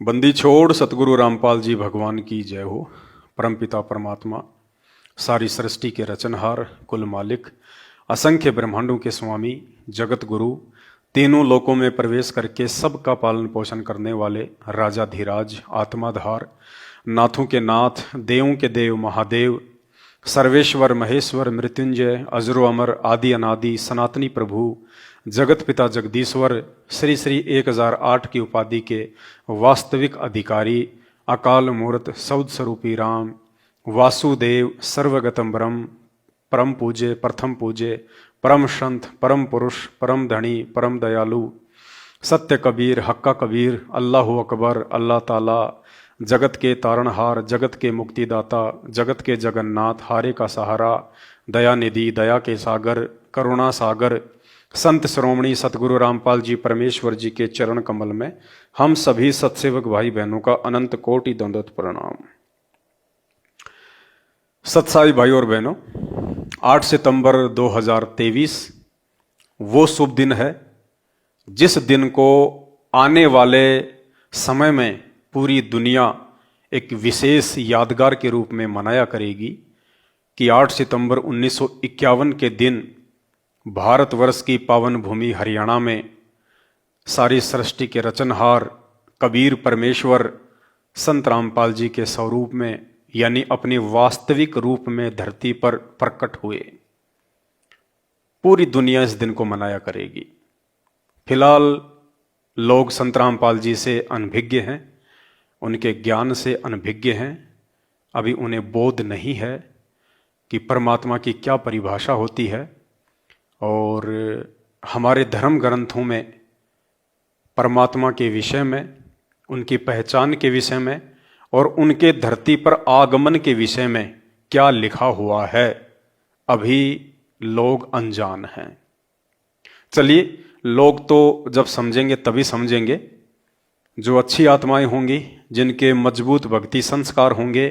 बंदी छोड़ सतगुरु रामपाल जी भगवान की जय हो। परमपिता परमात्मा, सारी सृष्टि के रचनहार, कुल मालिक, असंख्य ब्रह्मांडों के स्वामी, जगत गुरु, तीनों लोकों में प्रवेश करके सबका पालन पोषण करने वाले राजाधिराज, आत्माधार, नाथों के नाथ, देवों के देव महादेव, सर्वेश्वर महेश्वर मृत्युंजय, अजरो अमर, आदि अनादि, सनातनी प्रभु, जगत पिता जगदीश्वर, श्री श्री 1008 की उपाधि के वास्तविक अधिकारी, अकाल मूर्त सौद स्वरूपी राम, वासुदेव, सर्वगतम ब्रह्म, परम पूज्य, प्रथम पूज्य, परम संत, परम पुरुष, परम धनी, परम दयालु, सत्य कबीर, हक्का कबीर, अल्लाह अकबर, अल्लाह ताला, जगत के तारणहार, जगत के मुक्तिदाता, जगत के जगन्नाथ, हारे का सहारा, दया निधि, दया के सागर, करुणा सागर, संत श्रोमणी सतगुरु रामपाल जी परमेश्वर जी के चरण कमल में हम सभी सत्सेवक भाई बहनों का अनंत कोटि दंडवत प्रणाम। सत्साई भाई और बहनों, 8 सितंबर 2023 वो शुभ दिन है जिस दिन को आने वाले समय में पूरी दुनिया एक विशेष यादगार के रूप में मनाया करेगी कि 8 सितंबर 1951 के दिन भारतवर्ष की पावन भूमि हरियाणा में सारी सृष्टि के रचनहार कबीर परमेश्वर संत रामपाल जी के स्वरूप में, यानी अपने वास्तविक रूप में धरती पर प्रकट हुए। पूरी दुनिया इस दिन को मनाया करेगी। फिलहाल लोग संत रामपाल जी से अनभिज्ञ हैं, उनके ज्ञान से अनभिज्ञ हैं। अभी उन्हें बोध नहीं है कि परमात्मा की क्या परिभाषा होती है, और हमारे धर्म ग्रंथों में परमात्मा के विषय में, उनकी पहचान के विषय में और उनके धरती पर आगमन के विषय में क्या लिखा हुआ है, अभी लोग अनजान हैं। चलिए, लोग तो जब समझेंगे तभी समझेंगे। जो अच्छी आत्माएं होंगी, जिनके मजबूत भक्ति संस्कार होंगे,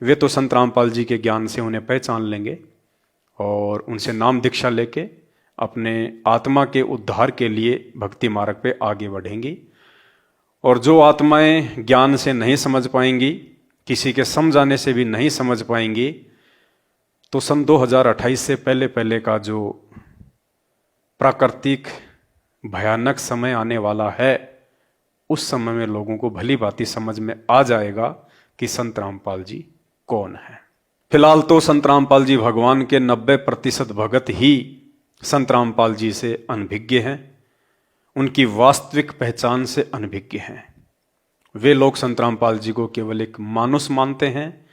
वे तो संत रामपाल जी के ज्ञान से उन्हें पहचान लेंगे और उनसे नाम दीक्षा लेके अपने आत्मा के उद्धार के लिए भक्ति मार्ग पे आगे बढ़ेंगी। और जो आत्माएं ज्ञान से नहीं समझ पाएंगी, किसी के समझाने से भी नहीं समझ पाएंगी, तो सन 2028 से पहले पहले का जो प्राकृतिक भयानक समय आने वाला है, उस समय में लोगों को भली भांति समझ में आ जाएगा कि संत रामपाल जी कौन है। फिलहाल तो संत रामपाल जी भगवान के 90% भगत ही संत रामपाल जी से अनभिज्ञ हैं, उनकी वास्तविक पहचान से अनभिज्ञ हैं। वे लोग संत रामपाल जी को केवल एक मानुष मानते हैं,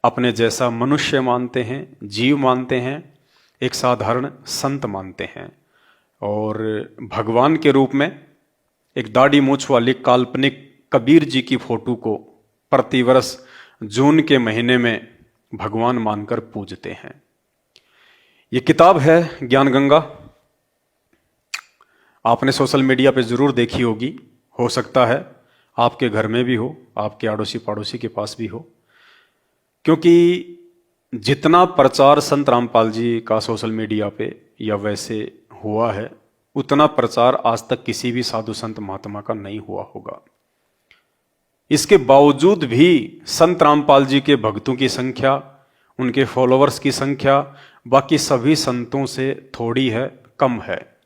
अपने जैसा मनुष्य मानते हैं, जीव मानते हैं, एक साधारण संत मानते हैं। और भगवान के रूप में एक दाढ़ी मूछ वाली काल्पनिक कबीर जी की फोटो को प्रतिवर्ष जून के महीने में भगवान मानकर पूजते हैं। ये किताब है ज्ञान गंगा, आपने सोशल मीडिया पे जरूर देखी होगी। हो सकता है आपके घर में भी हो, आपके आड़ोसी पड़ोसी के पास भी हो, क्योंकि जितना प्रचार संत रामपाल जी का सोशल मीडिया पे या वैसे हुआ है, उतना प्रचार आज तक किसी भी साधु संत महात्मा का नहीं हुआ होगा। इसके बावजूद भी संत रामपाल जी के भक्तों की संख्या, उनके फॉलोअर्स की संख्या बाकी सभी संतों से थोड़ी है, कम है।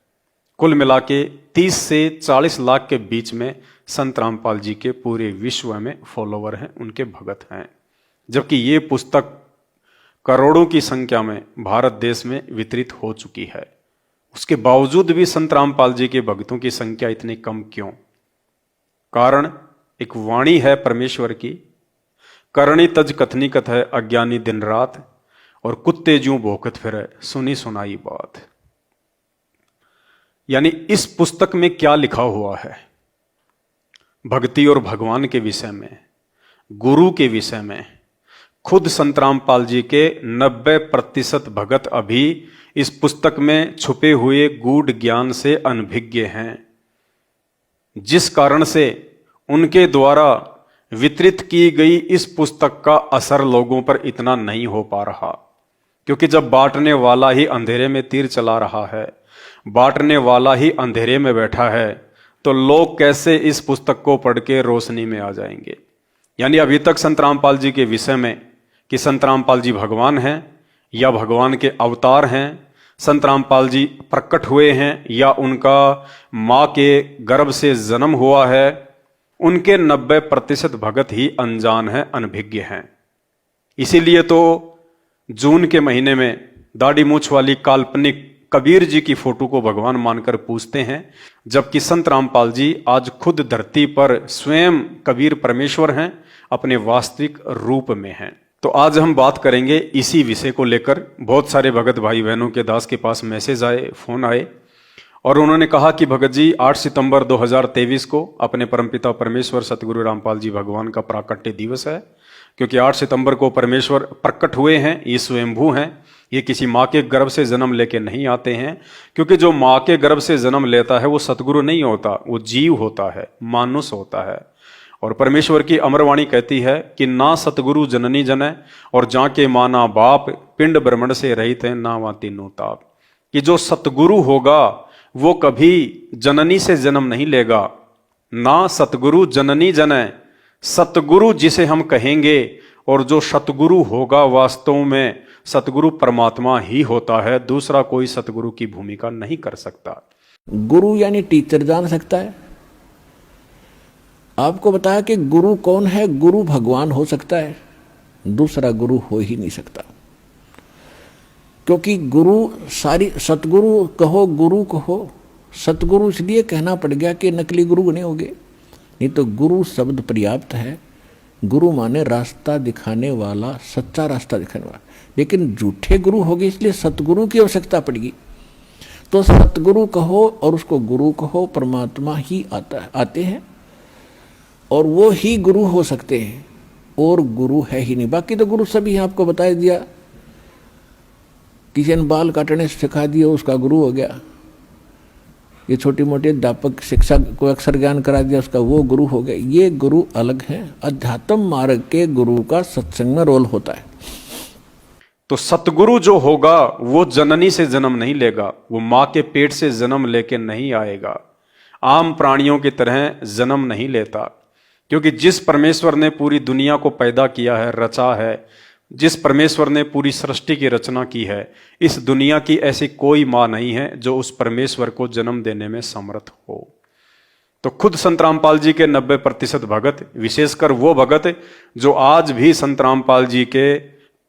कुल मिला के 30 से 40 लाख के बीच में संत रामपाल जी के पूरे विश्व में फॉलोवर हैं, उनके भगत हैं। जबकि ये पुस्तक करोड़ों की संख्या में भारत देश में वितरित हो चुकी है। उसके बावजूद भी संत रामपाल जी के भक्तों की संख्या इतनी कम क्यों? कारण एक वाणी है परमेश्वर की, करणी तज कथनी कथ है अज्ञानी दिन रात, और कुत्ते ज्यों भौंकत फिरे सुनी सुनाई बात। यानी इस पुस्तक में क्या लिखा हुआ है भक्ति और भगवान के विषय में, गुरु के विषय में, खुद संत रामपाल जी के 90% भगत अभी इस पुस्तक में छुपे हुए गूढ़ ज्ञान से अनभिज्ञ हैं, जिस कारण से उनके द्वारा वितरित की गई इस पुस्तक का असर लोगों पर इतना नहीं हो पा रहा। क्योंकि जब बांटने वाला ही अंधेरे में तीर चला रहा है, बांटने वाला ही अंधेरे में बैठा है, तो लोग कैसे इस पुस्तक को पढ़ के रोशनी में आ जाएंगे। यानी अभी तक संत रामपाल जी के विषय में कि संत रामपाल जी भगवान हैं या भगवान के अवतार हैं, संत रामपाल जी प्रकट हुए हैं या उनका मां के गर्भ से जन्म हुआ है, उनके 90% भगत ही अनजान है, अनभिज्ञ हैं। इसीलिए तो जून के महीने में दाढ़ी मूछ वाली काल्पनिक कबीर जी की फोटो को भगवान मानकर पूजते हैं, जबकि संत रामपाल जी आज खुद धरती पर स्वयं कबीर परमेश्वर हैं, अपने वास्तविक रूप में हैं। तो आज हम बात करेंगे इसी विषय को लेकर। बहुत सारे भगत भाई बहनों के दास के पास मैसेज आए, फोन आए और उन्होंने कहा कि भगत जी 8 सितंबर 2023 को अपने परमपिता परमेश्वर सतगुरु रामपाल जी भगवान का प्राकट्य दिवस है, क्योंकि 8 सितंबर को परमेश्वर प्रकट हुए हैं, ये स्वयंभू हैं, ये किसी माँ के गर्भ से जन्म लेके नहीं आते हैं। क्योंकि जो माँ के गर्भ से जन्म लेता है वो सतगुरु नहीं होता, वो जीव होता है, मानुष होता है। और परमेश्वर की अमरवाणी कहती है कि ना सतगुरु जननी जनै और जाके माना बाप, पिंड ब्रह्मण से रहित है ना वा तीनों ताप। कि जो सतगुरु होगा वो कभी जननी से जन्म नहीं लेगा। ना सतगुरु जननी जनै, सतगुरु जिसे हम कहेंगे और जो सतगुरु होगा वास्तव में सतगुरु परमात्मा ही होता है, दूसरा कोई सतगुरु की भूमिका नहीं कर सकता। गुरु यानी टीचर जान सकता है। आपको बताया कि गुरु कौन है? गुरु भगवान हो सकता है, दूसरा गुरु हो ही नहीं सकता। क्योंकि गुरु सारी, सतगुरु कहो गुरु कहो, सतगुरु इसलिए कहना पड़ गया कि नकली गुरु बने होंगे, नहीं तो गुरु शब्द पर्याप्त है। गुरु माने रास्ता दिखाने वाला, सच्चा रास्ता दिखाने वाला। लेकिन झूठे गुरु हो गए इसलिए सतगुरु की आवश्यकता पड़ेगी। तो सतगुरु कहो और उसको गुरु कहो, परमात्मा ही आते हैं और वो ही गुरु हो सकते हैं, और गुरु है ही नहीं। बाकी तो गुरु सभी आपको बता दिया, किसी ने बाल काटने सिखा दिया उसका गुरु हो गया, ये छोटी मोटी अध्यापक शिक्षा को अक्षर ज्ञान करा दिया उसका वो गुरु हो गया। ये गुरु अलग है। अध्यात्म मार्ग के गुरु का सत्संग में रोल होता है। तो सतगुरु जो होगा वो जननी से जन्म नहीं लेगा, वो मां के पेट से जन्म लेके नहीं आएगा, आम प्राणियों की तरह जन्म नहीं लेता। क्योंकि जिस परमेश्वर ने पूरी दुनिया को पैदा किया है, रचा है, जिस परमेश्वर ने पूरी सृष्टि की रचना की है, इस दुनिया की ऐसी कोई मां नहीं है जो उस परमेश्वर को जन्म देने में समर्थ हो। तो खुद संत रामपाल जी के 90% भगत, विशेषकर वो भगत जो आज भी संत रामपाल जी के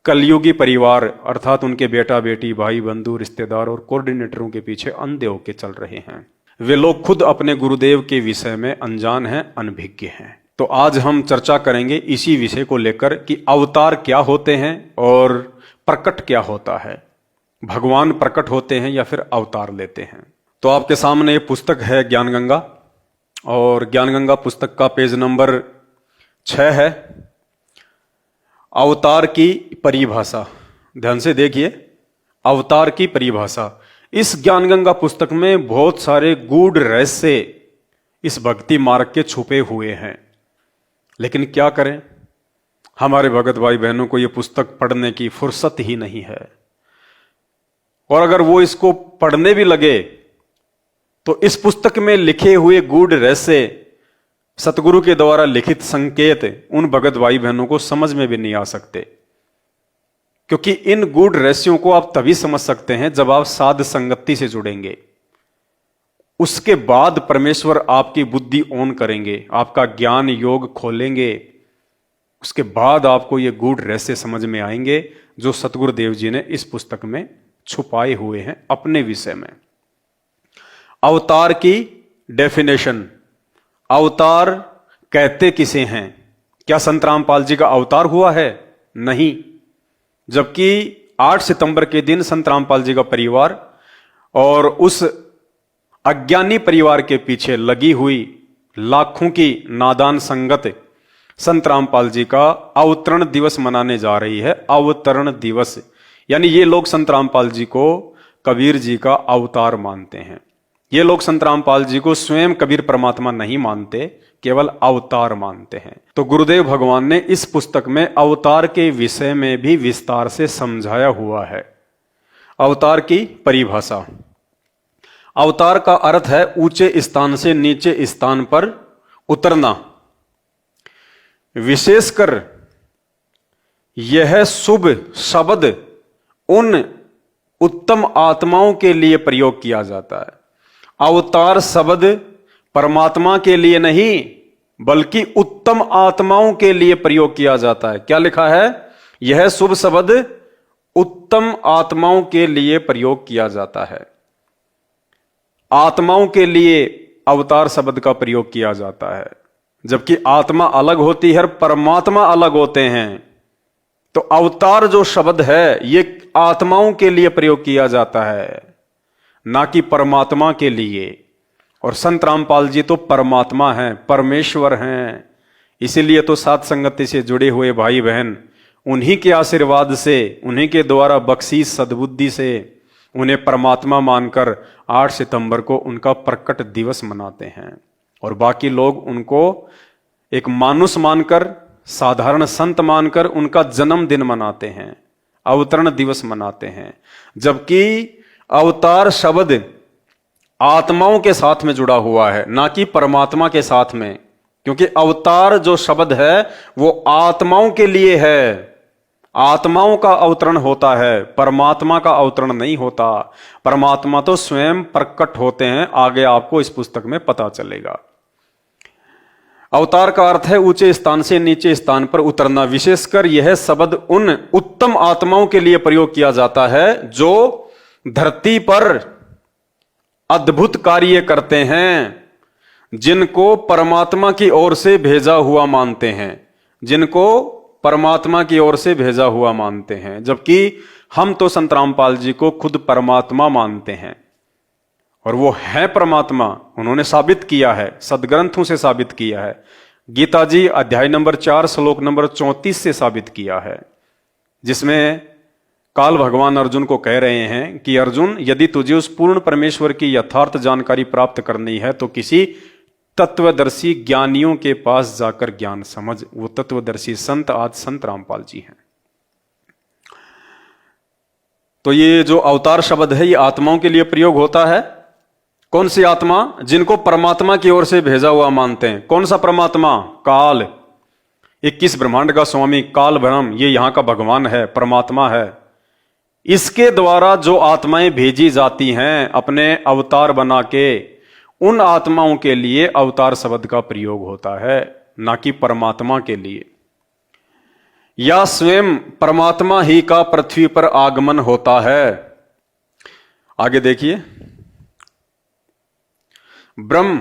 कलयुगी परिवार अर्थात उनके बेटा बेटी, भाई बंधु, रिश्तेदार और कोऑर्डिनेटरों के पीछे अंधे होके चल रहे हैं, वे लोग खुद अपने गुरुदेव के विषय में अनजान हैं, अनभिज्ञ हैं। तो आज हम चर्चा करेंगे इसी विषय को लेकर कि अवतार क्या होते हैं और प्रकट क्या होता है। भगवान प्रकट होते हैं या फिर अवतार लेते हैं। तो आपके सामने ये पुस्तक है ज्ञान गंगा, और ज्ञान गंगा पुस्तक का पेज नंबर 6 है, अवतार की परिभाषा। ध्यान से देखिए, अवतार की परिभाषा। इस ज्ञान गंगा पुस्तक में बहुत सारे गूढ़ रहस्य इस भक्ति मार्ग के छुपे हुए हैं, लेकिन क्या करें, हमारे भगत भाई बहनों को यह पुस्तक पढ़ने की फुर्सत ही नहीं है। और अगर वो इसको पढ़ने भी लगे तो इस पुस्तक में लिखे हुए गूढ़ रहस्य, सतगुरु के द्वारा लिखित संकेत उन भगत भाई बहनों को समझ में भी नहीं आ सकते। क्योंकि इन गूढ़ रहस्यों को आप तभी समझ सकते हैं जब आप साध संगति से जुड़ेंगे। उसके बाद परमेश्वर आपकी बुद्धि ऑन करेंगे, आपका ज्ञान योग खोलेंगे। उसके बाद आपको ये गूढ़ रहस्य समझ में आएंगे जो सतगुरुदेव जी ने इस पुस्तक में छुपाए हुए हैं अपने विषय में। अवतार की डेफिनेशन। अवतार कहते किसे हैं? क्या संत रामपाल जी का अवतार हुआ है? नहीं। जबकि 8 सितंबर के दिन संत रामपाल जी का परिवार और उस अज्ञानी परिवार के पीछे लगी हुई लाखों की नादान संगत संत रामपाल जी का अवतरण दिवस मनाने जा रही है। अवतरण दिवस यानी ये लोग संत रामपाल जी को कबीर जी का अवतार मानते हैं। ये लोग संत रामपाल जी को स्वयं कबीर परमात्मा नहीं मानते, केवल अवतार मानते हैं। तो गुरुदेव भगवान ने इस पुस्तक में अवतार के विषय में भी विस्तार से समझाया हुआ है। अवतार की परिभाषा। अवतार का अर्थ है ऊंचे स्थान से नीचे स्थान पर उतरना। विशेषकर यह शुभ शब्द उन उत्तम आत्माओं के लिए प्रयोग किया जाता है। अवतार शब्द परमात्मा के लिए नहीं बल्कि उत्तम आत्माओं के लिए प्रयोग किया जाता है। क्या लिखा है? यह शुभ शब्द उत्तम आत्माओं के लिए प्रयोग किया जाता है। आत्माओं के लिए अवतार शब्द का प्रयोग किया जाता है, जबकि आत्मा अलग होती है और परमात्मा अलग होते हैं। तो अवतार जो शब्द है ये आत्माओं के लिए प्रयोग किया जाता है, ना कि परमात्मा के लिए। और संत रामपाल जी तो परमात्मा हैं, परमेश्वर हैं। इसीलिए तो साथ संगति से जुड़े हुए भाई बहन उन्हीं के आशीर्वाद से, उन्हीं के द्वारा बख्शीश सद्बुद्धि से उन्हें परमात्मा मानकर 8 सितंबर को उनका प्रकट दिवस मनाते हैं। और बाकी लोग उनको एक मानुष मानकर, साधारण संत मानकर उनका जन्मदिन मनाते हैं, अवतरण दिवस मनाते हैं। जबकि अवतार शब्द आत्माओं के साथ में जुड़ा हुआ है, ना कि परमात्मा के साथ में। क्योंकि अवतार जो शब्द है वो आत्माओं के लिए है, आत्माओं का अवतरण होता है, परमात्मा का अवतरण नहीं होता। परमात्मा तो स्वयं प्रकट होते हैं, आगे आपको इस पुस्तक में पता चलेगा। अवतार का अर्थ है ऊंचे स्थान से नीचे स्थान पर उतरना। विशेषकर यह शब्द उन उत्तम आत्माओं के लिए प्रयोग किया जाता है जो धरती पर अद्भुत कार्य करते हैं, जिनको परमात्मा की ओर से भेजा हुआ मानते हैं, जिनको परमात्मा की ओर से भेजा हुआ मानते हैं। जबकि हम तो संत रामपाल जी को खुद परमात्मा मानते हैं, और वो है परमात्मा। उन्होंने साबित किया है, सदग्रंथों से साबित किया है। गीता जी अध्याय नंबर 4 श्लोक नंबर 34 से साबित किया है, जिसमें काल भगवान अर्जुन को कह रहे हैं कि अर्जुन, यदि तुझे उस पूर्ण परमेश्वर की यथार्थ जानकारी प्राप्त करनी है तो किसी तत्वदर्शी ज्ञानियों के पास जाकर ज्ञान समझ। वो तत्वदर्शी संत आज संत रामपाल जी हैं। तो ये जो अवतार शब्द है ये आत्माओं के लिए प्रयोग होता है। कौन सी आत्मा? जिनको परमात्मा की ओर से भेजा हुआ मानते हैं। कौन सा परमात्मा? काल, 21 ब्रह्मांड का स्वामी काल ब्रह्म, ये यहां का भगवान है, परमात्मा है। इसके द्वारा जो आत्माएं भेजी जाती हैं अपने अवतार बना के, उन आत्माओं के लिए अवतार शब्द का प्रयोग होता है, ना कि परमात्मा के लिए। या स्वयं परमात्मा ही का पृथ्वी पर आगमन होता है। आगे देखिए, ब्रह्म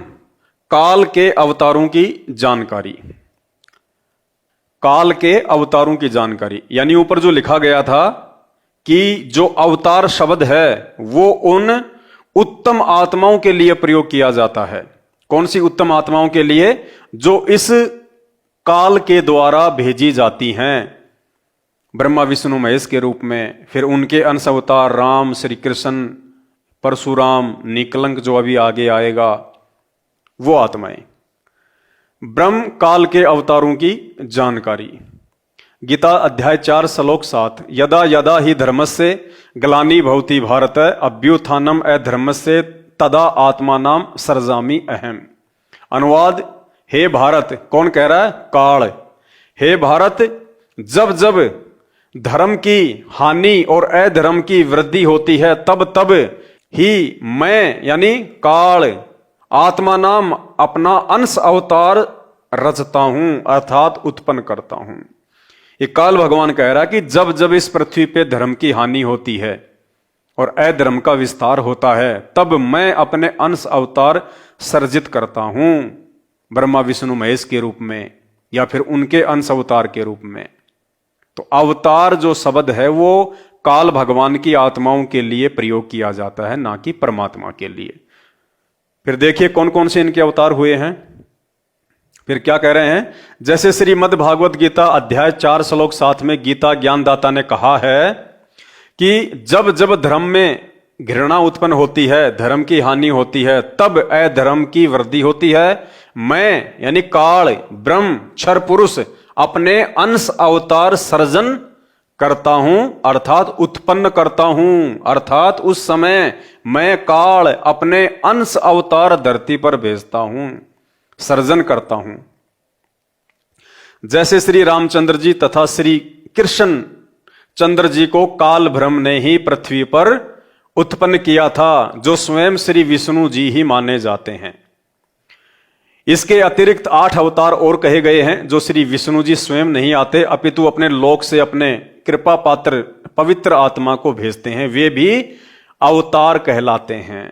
काल के अवतारों की जानकारी। काल के अवतारों की जानकारी यानी ऊपर जो लिखा गया था कि जो अवतार शब्द है वो उन उत्तम आत्माओं के लिए प्रयोग किया जाता है। कौन सी उत्तम आत्माओं के लिए? जो इस काल के द्वारा भेजी जाती हैं, ब्रह्मा विष्णु महेश के रूप में। फिर उनके अंश अवतार राम, श्री कृष्ण, परशुराम, निकलंक जो अभी आगे आएगा, वो आत्माएं। ब्रह्म काल के अवतारों की जानकारी। गीता अध्याय 4 श्लोक 7, यदा यदा ही धर्मस्य ग्लानि भवति भारत अभ्युत्थानम अधर्मस्य तदा आत्मानाम सर्जामि अहम। अनुवाद, हे भारत, कौन कह रहा है? काल। हे भारत, जब जब धर्म की हानि और अधर्म की वृद्धि होती है तब तब ही मैं यानी काल आत्मा नाम अपना अंश अवतार रचता हूं, अर्थात उत्पन्न करता हूं। ये काल भगवान कह रहा है कि जब जब इस पृथ्वी पे धर्म की हानि होती है और अधर्म का विस्तार होता है तब मैं अपने अंश अवतार सर्जित करता हूं, ब्रह्मा विष्णु महेश के रूप में या फिर उनके अंश अवतार के रूप में। तो अवतार जो शब्द है वो काल भगवान की आत्माओं के लिए प्रयोग किया जाता है, ना कि परमात्मा के लिए। फिर देखिए कौन कौन से इनके अवतार हुए हैं। फिर क्या कह रहे हैं? जैसे श्रीमद् भागवत गीता अध्याय 4 श्लोक 7 में गीता ज्ञानदाता ने कहा है कि जब जब धर्म में घृणा उत्पन्न होती है, धर्म की हानि होती है, तब अधर्म की वृद्धि होती है। मैं यानी काल ब्रह्म क्षर पुरुष अपने अंश अवतार सर्जन करता हूं अर्थात उत्पन्न करता हूं, अर्थात उस समय मैं काल अपने अंश अवतार धरती पर भेजता हूं, सर्जन करता हूं। जैसे श्री रामचंद्र जी तथा श्री कृष्ण चंद्र जी को काल ब्रह्म ने ही पृथ्वी पर उत्पन्न किया था, जो स्वयं श्री विष्णु जी ही माने जाते हैं। इसके अतिरिक्त 8 अवतार और कहे गए हैं, जो श्री विष्णु जी स्वयं नहीं आते, अपितु अपने लोक से अपने कृपा पात्र पवित्र आत्मा को भेजते हैं, वे भी अवतार कहलाते हैं।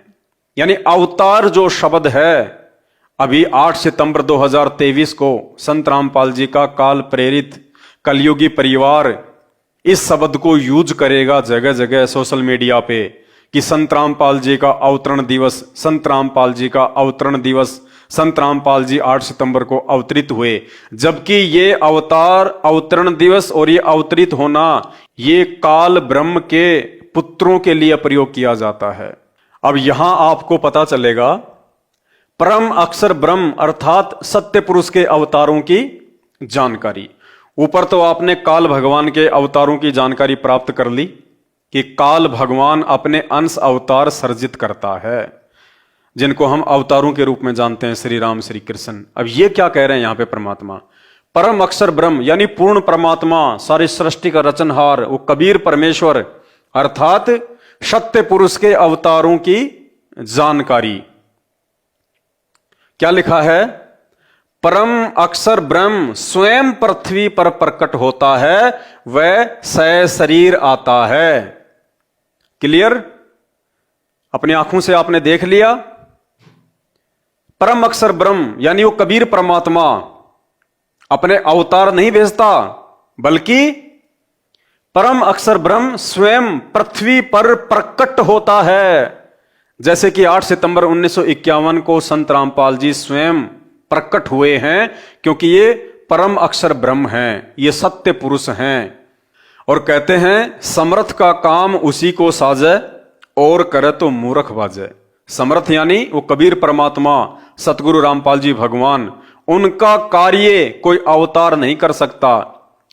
यानी अवतार जो शब्द है, अभी 8 सितंबर 2023 को संत रामपाल जी का काल प्रेरित कलयुगी परिवार इस शब्द को यूज करेगा जगह जगह सोशल मीडिया पे कि संत रामपाल जी का अवतरण दिवस, संत रामपाल जी का अवतरण दिवस, संत रामपाल जी 8 सितंबर को अवतरित हुए। जबकि ये अवतार, अवतरण दिवस और ये अवतरित होना, ये काल ब्रह्म के पुत्रों के लिए प्रयोग किया जाता है। अब यहां आपको पता चलेगा परम अक्षर ब्रह्म अर्थात सत्य पुरुष के अवतारों की जानकारी। ऊपर तो आपने काल भगवान के अवतारों की जानकारी प्राप्त कर ली कि काल भगवान अपने अंश अवतार सर्जित करता है, जिनको हम अवतारों के रूप में जानते हैं, श्री राम श्री कृष्ण। अब ये क्या कह रहे हैं यहां पे परमात्मा, परम अक्षर ब्रह्म यानी पूर्ण परमात्मा, सारी सृष्टि का रचनहार, वो कबीर परमेश्वर अर्थात सत्य पुरुष के अवतारों की जानकारी। क्या लिखा है, परम अक्षर ब्रह्म स्वयं पृथ्वी पर प्रकट होता है, वह सशरीर आता है। क्लियर? अपनी आंखों से आपने देख लिया, परम अक्षर ब्रह्म यानी वो कबीर परमात्मा अपने अवतार नहीं भेजता, बल्कि परम अक्षर ब्रह्म स्वयं पृथ्वी पर प्रकट होता है। जैसे कि 8 सितंबर 1951 को संत रामपाल जी स्वयं प्रकट हुए हैं, क्योंकि ये परम अक्षर ब्रह्म हैं, ये सत्य पुरुष हैं। और कहते हैं समर्थ का काम उसी को साजे, और करे तो मूर्ख बाजे। समर्थ यानी वो कबीर परमात्मा सतगुरु रामपाल जी भगवान, उनका कार्य कोई अवतार नहीं कर सकता,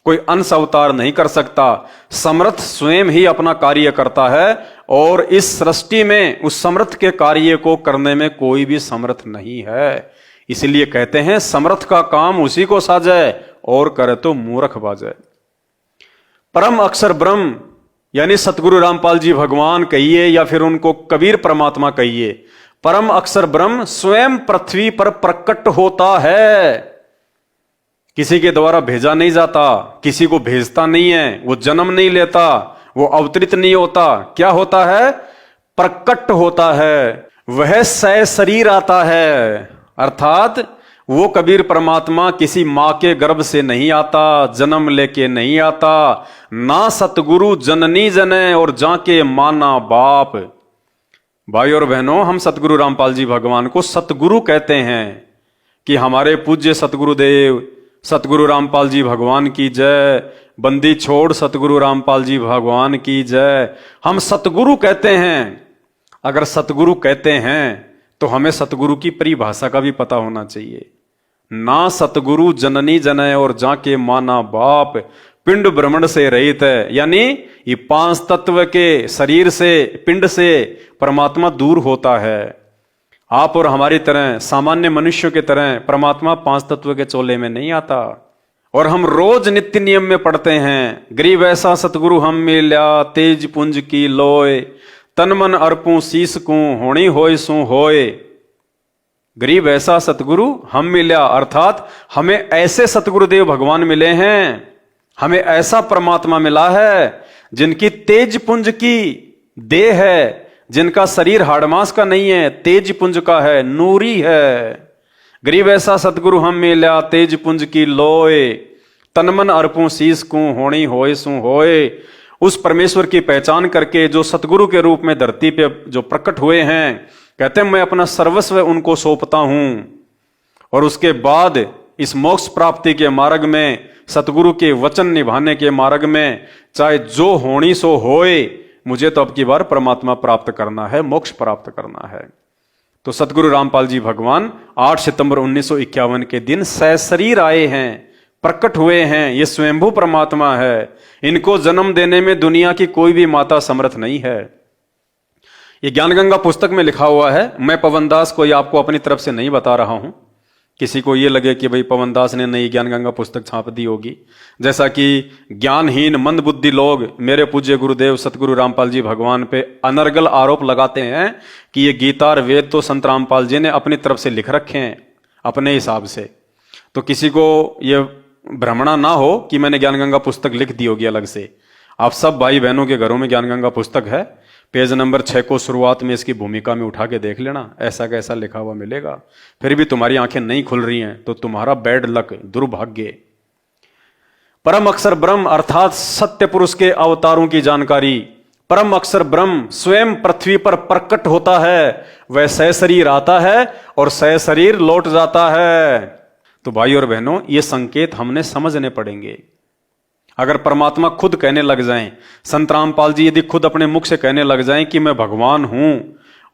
कोई अंश अवतार नहीं कर सकता। समर्थ स्वयं ही अपना कार्य करता है, और इस सृष्टि में उस समर्थ के कार्य को करने में कोई भी समर्थ नहीं है। इसलिए कहते हैं समर्थ का काम उसी को साजे, और करे तो मूर्ख बाजे। परम अक्षर ब्रह्म यानी सतगुरु रामपाल जी भगवान कहिए या फिर उनको कबीर परमात्मा कहिए, परम अक्षर ब्रह्म स्वयं पृथ्वी पर प्रकट होता है, किसी के द्वारा भेजा नहीं जाता, किसी को भेजता नहीं है, वो जन्म नहीं लेता, वो अवतरित नहीं होता। क्या होता है? प्रकट होता है, वह सशरीर आता है, अर्थात वो कबीर परमात्मा किसी मां के गर्भ से नहीं आता, जन्म लेके नहीं आता, ना सतगुरु जननी जने और जाके माना बाप। भाई और बहनों, हम सतगुरु रामपाल जी भगवान को सतगुरु कहते हैं कि हमारे पूज्य सतगुरुदेव सतगुरु रामपाल जी भगवान की जय, बंदी छोड़ सतगुरु रामपाल जी भगवान की जय। हम सतगुरु कहते हैं। अगर सतगुरु कहते हैं तो हमें सतगुरु की परिभाषा का भी पता होना चाहिए। ना सतगुरु जननी जनय और जाके माना बाप, पिंड भ्रमण से रहित है, यानी ये 5 तत्व के शरीर से, पिंड से परमात्मा दूर होता है। आप और हमारी तरह सामान्य मनुष्यों के तरह परमात्मा 5 तत्व के चोले में नहीं आता। और हम रोज नित्य नियम में पढ़ते हैं, गरीब ऐसा सतगुरु हम मिल्या, तेज पुंज की लोय, तन मन अर्पूं शीस को, होनी होय सो होय। गरीब ऐसा सतगुरु हम मिल्या, अर्थात हमें ऐसे सतगुरुदेव भगवान मिले हैं, हमें ऐसा परमात्मा मिला है जिनकी तेज पुंज की देह है, जिनका शरीर हाड़मास का नहीं है, तेज पुंज का है, नूरी है। गरीब ऐसा सतगुरु हम मिल्या, तेज पुंज की लोय, तनमन अर्पूं शीस को, होनी होय सो होय। उस परमेश्वर की पहचान करके जो सतगुरु के रूप में धरती पे जो प्रकट हुए हैं, कहते हैं मैं अपना सर्वस्व उनको सौंपता हूं। और उसके बाद इस मोक्ष प्राप्ति के मार्ग में, सतगुरु के वचन निभाने के मार्ग में, चाहे जो होनी सो होए, मुझे तो अब की बार परमात्मा प्राप्त करना है, मोक्ष प्राप्त करना है। तो सतगुरु रामपाल जी भगवान 8 सितंबर 1951 के दिन सशरीर आए हैं, प्रकट हुए हैं, ये स्वयंभू परमात्मा है। इनको जन्म देने में दुनिया की कोई भी माता समर्थ नहीं है। ये ज्ञानगंगा पुस्तक में लिखा हुआ है। मैं पवन दास को ये आपको अपनी तरफ से नहीं बता रहा हूं। किसी को ये लगे कि भाई पवन दास ने नई ज्ञानगंगा पुस्तक छाप दी होगी, जैसा कि ज्ञानहीन मंदबुद्धि लोग मेरे पूज्य गुरुदेव सतगुरु रामपाल जी भगवान पे अनर्गल आरोप लगाते हैं कि ये गीता और वेद तो संत रामपाल जी ने अपनी तरफ से लिख रखे हैं अपने हिसाब से। तो किसी को ये भ्रमणा ना हो कि मैंने ज्ञानगंगा पुस्तक लिख दी होगी अलग से। आप सब भाई बहनों के घरों में ज्ञानगंगा पुस्तक है, पेज नंबर 6 को शुरुआत में इसकी भूमिका में उठा के देख लेना, ऐसा कैसा लिखा हुआ मिलेगा। फिर भी तुम्हारी आंखें नहीं खुल रही हैं तो तुम्हारा बैड लक, दुर्भाग्य। परम अक्षर ब्रह्म अर्थात सत्य पुरुष के अवतारों की जानकारी। परम अक्षर ब्रह्म स्वयं पृथ्वी पर प्रकट होता है, वह सशरीर आता है और सशरीर लौट जाता है। तो भाई और बहनों, ये संकेत हमने समझने पड़ेंगे। अगर परमात्मा खुद कहने लग जाएं, संत रामपाल जी यदि खुद अपने मुख से कहने लग जाएं कि मैं भगवान हूं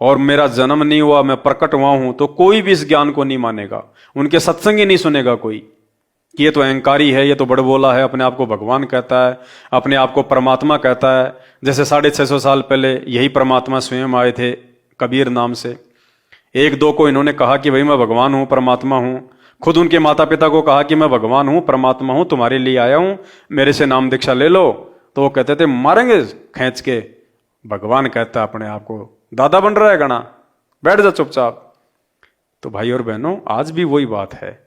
और मेरा जन्म नहीं हुआ, मैं प्रकट हुआ हूं, तो कोई भी इस ज्ञान को नहीं मानेगा। उनके सत्संग ही नहीं सुनेगा कोई कि ये तो अहंकारी है, ये तो बड़बोला है, अपने आप को भगवान कहता है, अपने आप को परमात्मा कहता है। जैसे 650 साल पहले यही परमात्मा स्वयं आए थे कबीर नाम से। एक दो को इन्होंने कहा कि भाई मैं भगवान हूं, परमात्मा हूं। खुद उनके माता पिता को कहा कि मैं भगवान हूं, परमात्मा हूं, तुम्हारे लिए आया हूं, मेरे से नाम दीक्षा ले लो। तो वो कहते थे मारेंगे खींच के। भगवान कहता अपने आप को, दादा बन रहा है गणा, बैठ जा चुपचाप। तो भाई और बहनों, आज भी वही बात है।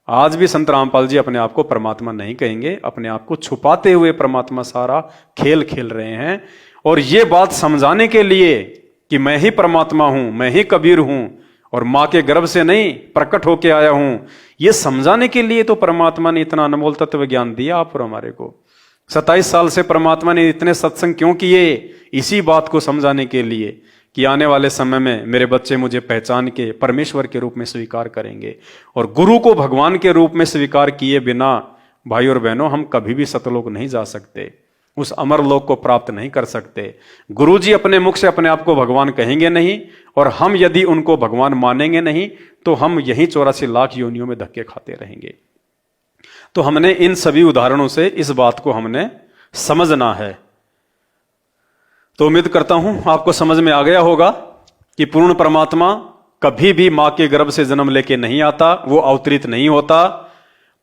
आज भी संत रामपाल जी अपने आप को परमात्मा नहीं कहेंगे, अपने आप को छुपाते हुए परमात्मा सारा खेल खेल रहे हैं। और ये बात समझाने के लिए कि मैं ही परमात्मा हूं, मैं ही कबीर हूं और मां के गर्भ से नहीं प्रकट होके आया हूं, ये समझाने के लिए तो परमात्मा ने इतना अनमोल तत्व ज्ञान दिया आप और हमारे को। 27 साल से परमात्मा ने इतने सत्संग क्यों किए? इसी बात को समझाने के लिए कि आने वाले समय में मेरे बच्चे मुझे पहचान के परमेश्वर के रूप में स्वीकार करेंगे। और गुरु को भगवान के रूप में स्वीकार किए बिना भाई और बहनों हम कभी भी सतलोक नहीं जा सकते, उस अमर लोक को प्राप्त नहीं कर सकते। गुरुजी अपने मुख से अपने आप को भगवान कहेंगे नहीं, और हम यदि उनको भगवान मानेंगे नहीं तो हम यही 84 लाख योनियों में धक्के खाते रहेंगे। तो हमने इन सभी उदाहरणों से इस बात को हमने समझना है। तो उम्मीद करता हूं आपको समझ में आ गया होगा कि पूर्ण परमात्मा कभी भी मां के गर्भ से जन्म लेके नहीं आता, वो अवतरित नहीं होता।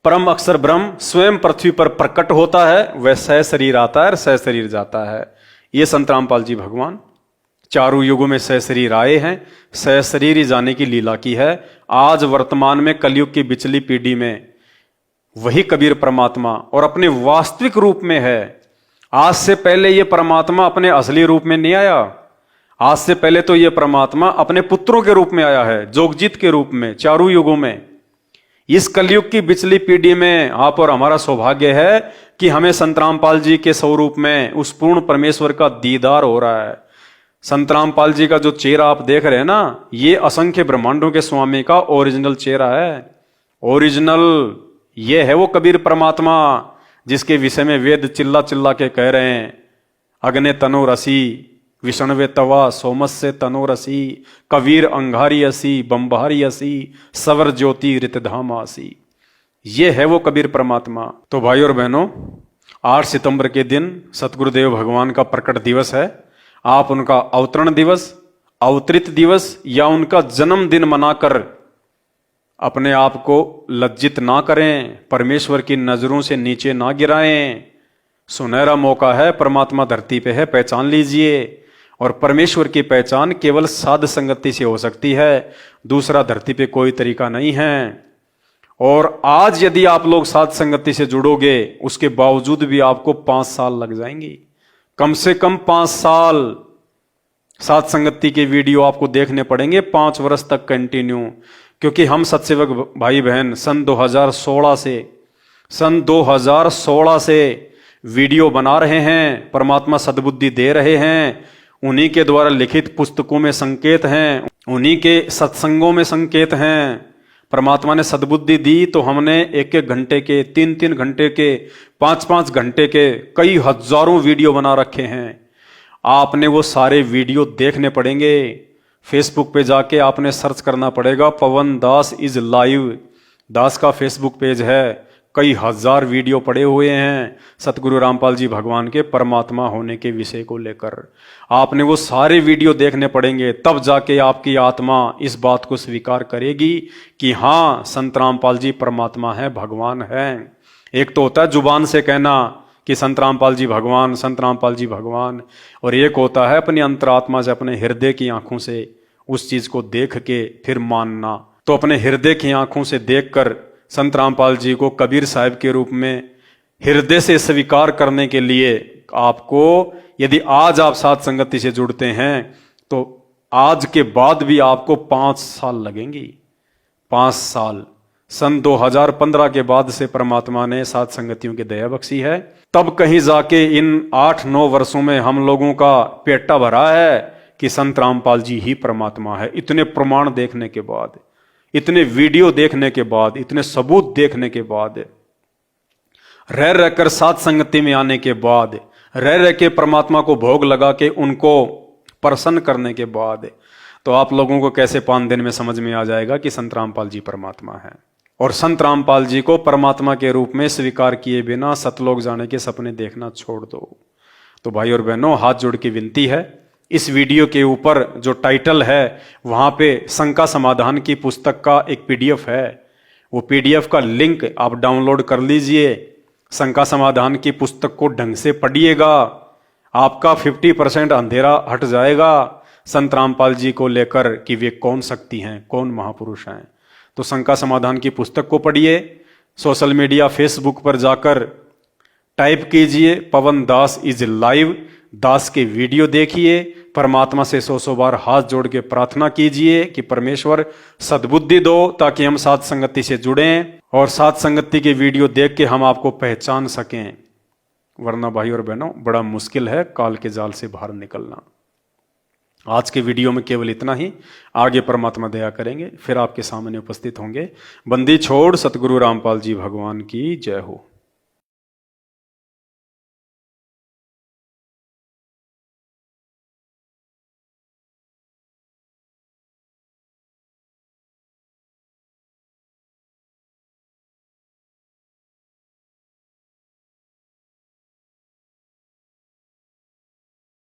परम अक्षर ब्रह्म स्वयं पृथ्वी पर प्रकट होता है, वह सशरीर आता है और सशरीर जाता है। ये संत रामपाल जी भगवान चारों युगों में सशरीर आए हैं, सशरीर ही जाने की लीला की है। आज वर्तमान में कलयुग की बिचली पीढ़ी में वही कबीर परमात्मा और अपने वास्तविक रूप में है। आज से पहले ये परमात्मा अपने असली रूप में नहीं आया। आज से पहले तो ये परमात्मा अपने पुत्रों के रूप में आया है, जोगजीत के रूप में, चारों युगों में। इस कलयुग की बिचली पीढ़ी में आप और हमारा सौभाग्य है कि हमें संत रामपाल जी के स्वरूप में उस पूर्ण परमेश्वर का दीदार हो रहा है। संत रामपाल जी का जो चेहरा आप देख रहे हैं ना, ये असंख्य ब्रह्मांडों के स्वामी का ओरिजिनल चेहरा है। ओरिजिनल ये है वो कबीर परमात्मा जिसके विषय में वेद चिल्ला चिल्ला के कह रहे हैं, अग्ने तनो रसी विष्णवे तवा सोमस्य तनो रसी, कबीर अंगारी असी बंबारी असी, सवर ज्योति रितधाम आसी। ये है वो कबीर परमात्मा। तो भाई और बहनों, 8 सितंबर के दिन सतगुरुदेव भगवान का प्रकट दिवस है। आप उनका अवतरण दिवस, अवतरित दिवस या उनका जन्मदिन मनाकर अपने आप को लज्जित ना करें, परमेश्वर की नजरों से नीचे ना गिराएं। सुनहरा मौका है, परमात्मा धरती पे है, पहचान लीजिए। और परमेश्वर की पहचान केवल साध संगति से हो सकती है, दूसरा धरती पे कोई तरीका नहीं है। और आज यदि आप लोग साध संगति से जुड़ोगे, उसके बावजूद भी आपको 5 साल लग जाएंगी, कम से कम 5 साल साध संगति के वीडियो आपको देखने पड़ेंगे 5 वर्ष तक कंटिन्यू। क्योंकि हम सत्सेवक भाई बहन सन 2016 से वीडियो बना रहे हैं, परमात्मा सद्बुद्धि दे रहे हैं। उन्हीं के द्वारा लिखित पुस्तकों में संकेत हैं, उन्हीं के सत्संगों में संकेत हैं। परमात्मा ने सद्बुद्धि दी तो हमने 1-1 घंटे के, 3-3 घंटे के, 5-5 घंटे के कई हजारों वीडियो बना रखे हैं। आपने वो सारे वीडियो देखने पड़ेंगे। फेसबुक पे जाके आपने सर्च करना पड़ेगा, पवन दास इज लाइव। दास का फेसबुक पेज है, कई हजार वीडियो पड़े हुए हैं सतगुरु रामपाल जी भगवान के परमात्मा होने के विषय को लेकर। आपने वो सारे वीडियो देखने पड़ेंगे, तब जाके आपकी आत्मा इस बात को स्वीकार करेगी कि हाँ, संत रामपाल जी परमात्मा है, भगवान है। एक तो होता है जुबान से कहना कि संत रामपाल जी भगवान, संत रामपाल जी भगवान, और एक होता है अपनी अंतरात्मा से, अपने हृदय की आंखों से उस चीज को देख के फिर मानना। तो अपने हृदय की आंखों से देखकर संत रामपाल जी को कबीर साहब के रूप में हृदय से स्वीकार करने के लिए आपको, यदि आज आप साथ संगति से जुड़ते हैं तो आज के बाद भी आपको 5 साल लगेंगी। 5 साल। सन 2015 के बाद से परमात्मा ने साथ संगतियों की दया बख्शी है, तब कहीं जाके इन 8-9 वर्षों में हम लोगों का पेटा भरा है कि संत रामपाल जी ही परमात्मा है। इतने प्रमाण देखने के बाद, इतने वीडियो देखने के बाद, इतने सबूत देखने के बाद, रह रहकर साथ संगति में आने के बाद, रह रह के परमात्मा को भोग लगा के उनको प्रसन्न करने के बाद, तो आप लोगों को कैसे 5 दिन में समझ में आ जाएगा कि संत रामपाल जी परमात्मा है। और संत रामपाल जी को परमात्मा के रूप में स्वीकार किए बिना सतलोक जाने के सपने देखना छोड़ दो। तो भाई और बहनों, हाथ जोड़ के विनती है, इस वीडियो के ऊपर जो टाइटल है वहां पे शंका समाधान की पुस्तक का एक पीडीएफ है, वो पीडीएफ का लिंक आप डाउनलोड कर लीजिए। शंका समाधान की पुस्तक को ढंग से पढ़िएगा, आपका 50% अंधेरा हट जाएगा संत रामपाल जी को लेकर कि वे कौन शक्ति हैं, कौन महापुरुष हैं। तो शंका समाधान की पुस्तक को पढ़िए। सोशल मीडिया फेसबुक पर जाकर टाइप कीजिए पवन दास इज लाइव, दास के वीडियो देखिए, परमात्मा से 100 बार हाथ जोड़ के प्रार्थना कीजिए कि परमेश्वर सद्बुद्धि दो ताकि हम साथ संगति से जुड़ें और साथ संगति के वीडियो देख के हम आपको पहचान सकें। वरना भाई और बहनों, बड़ा मुश्किल है काल के जाल से बाहर निकलना। आज के वीडियो में केवल इतना ही, आगे परमात्मा दया करेंगे, फिर आपके सामने उपस्थित होंगे। बंदी छोड़ सतगुरु रामपाल जी भगवान की जय हो।